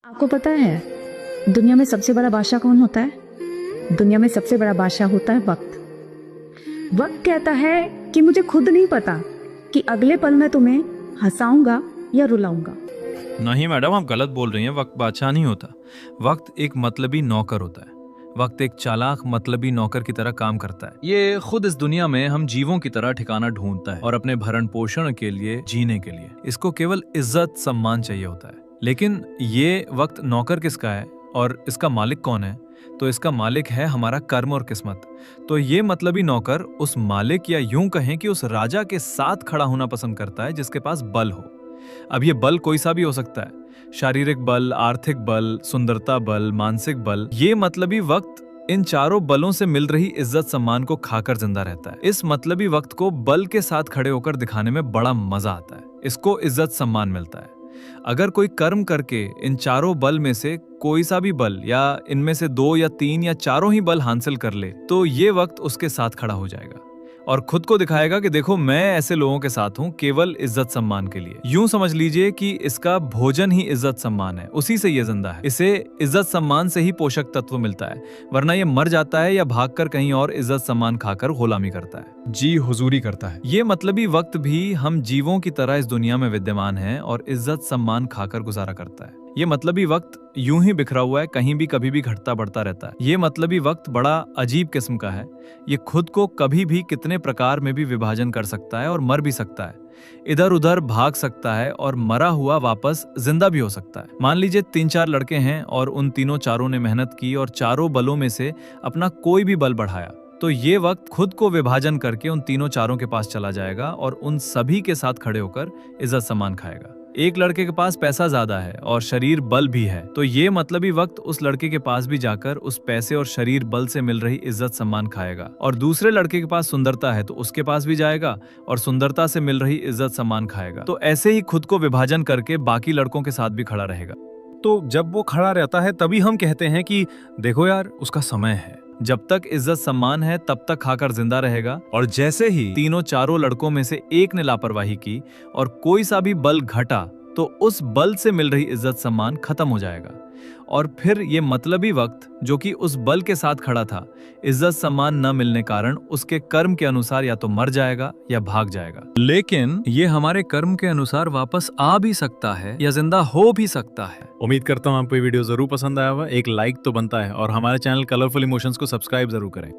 आपको पता है दुनिया में सबसे बड़ा बादशाह कौन होता है? दुनिया में सबसे बड़ा बादशाह होता है वक्त। वक्त कहता है कि मुझे खुद नहीं पता कि अगले पल मैं तुम्हें हंसाऊंगा या रुलाऊंगा। नहीं मैडम, आप गलत बोल रही हैं। वक्त बादशाह नहीं होता। वक्त एक मतलबी नौकर होता है। वक्त एक चालाक मतलबी नौकर की तरह काम करता है। ये खुद इस दुनिया में हम जीवों की तरह ठिकाना ढूंढता है और अपने भरण पोषण के लिए, जीने के लिए इसको केवल इज्जत सम्मान चाहिए होता है। लेकिन ये वक्त नौकर किसका है और इसका मालिक कौन है? तो इसका मालिक है हमारा कर्म और किस्मत। तो ये मतलबी नौकर उस मालिक या यूं कहें कि उस राजा के साथ खड़ा होना पसंद करता है जिसके पास बल हो। अब ये बल कोई सा भी हो सकता है, शारीरिक बल, आर्थिक बल, सुंदरता बल, मानसिक बल। ये मतलबी वक्त इन चारों बलों से मिल रही इज्जत सम्मान को खाकर जिंदा रहता है। इस मतलबी वक्त को बल के साथ खड़े होकर दिखाने में बड़ा मजा आता है। इसको इज्जत सम्मान मिलता है। अगर कोई कर्म करके इन चारों बल में से कोई सा भी बल या इनमें से 2 या 3 या चारों ही बल हासिल कर ले तो ये वक्त उसके साथ खड़ा हो जाएगा और खुद को दिखाएगा कि देखो मैं ऐसे लोगों के साथ हूं केवल इज्जत सम्मान के लिए। यूं समझ लीजिए कि इसका भोजन ही इज्जत सम्मान है, उसी से ये जिंदा है। इसे इज्जत सम्मान से ही पोषक तत्व मिलता है, वरना ये मर जाता है या भागकर कहीं और इज्जत सम्मान खाकर गुलामी करता है, जी हुजूरी करता है। ये मतलबी वक्त भी हम जीवों की तरह इस दुनिया में विद्यमान है और इज्जत सम्मान खाकर गुजारा करता है। ये मतलबी वक्त यूं ही बिखरा हुआ है, कहीं भी कभी भी घटता बढ़ता रहता है। ये मतलबी वक्त बड़ा अजीब किस्म का है। ये खुद को कभी भी कितने प्रकार में भी विभाजन कर सकता है और मर भी सकता है। इधर उधर भाग सकता है और मरा हुआ वापस जिंदा भी हो सकता है। मान लीजिए 3-4 लड़के हैं और उन तीनों चारों ने मेहनत की और चारों बलों में से अपना कोई भी बल बढ़ाया, तो ये वक्त खुद को विभाजन करके उन तीनों चारों के पास चला जाएगा और उन सभी के साथ खड़े होकर इज्जत सम्मान खाएगा। एक लड़के के पास पैसा ज्यादा है और शरीर बल भी है, तो ये मतलबी वक्त उस लड़के के पास भी जाकर उस पैसे और शरीर बल से मिल रही इज्जत सम्मान खाएगा। और दूसरे लड़के के पास सुंदरता है तो उसके पास भी जाएगा और सुंदरता से मिल रही इज्जत सम्मान खाएगा। तो ऐसे ही खुद को विभाजन करके बाकी लड़कों के साथ भी खड़ा रहेगा। तो जब वो खड़ा रहता है तभी हम कहते हैं कि देखो यार उसका समय है। जब तक इज्जत सम्मान है तब तक खाकर जिंदा रहेगा। और जैसे ही तीनों चारों लड़कों में से एक ने लापरवाही की और कोई सा भी बल घटा तो उस बल से मिल रही इज्जत सम्मान खत्म हो जाएगा और फिर ये मतलबी वक्त जो कि उस बल के साथ खड़ा था, इज्जत सम्मान न मिलने कारण उसके कर्म के अनुसार या तो मर जाएगा या भाग जाएगा। लेकिन ये हमारे कर्म के अनुसार वापस आ भी सकता है या जिंदा हो भी सकता है। उम्मीद करता हूँ आपको ये वीडियो जरूर पसंद आया होगा। एक लाइक तो बनता है और हमारे चैनल कलरफुल इमोशंस को सब्सक्राइब जरूर करें।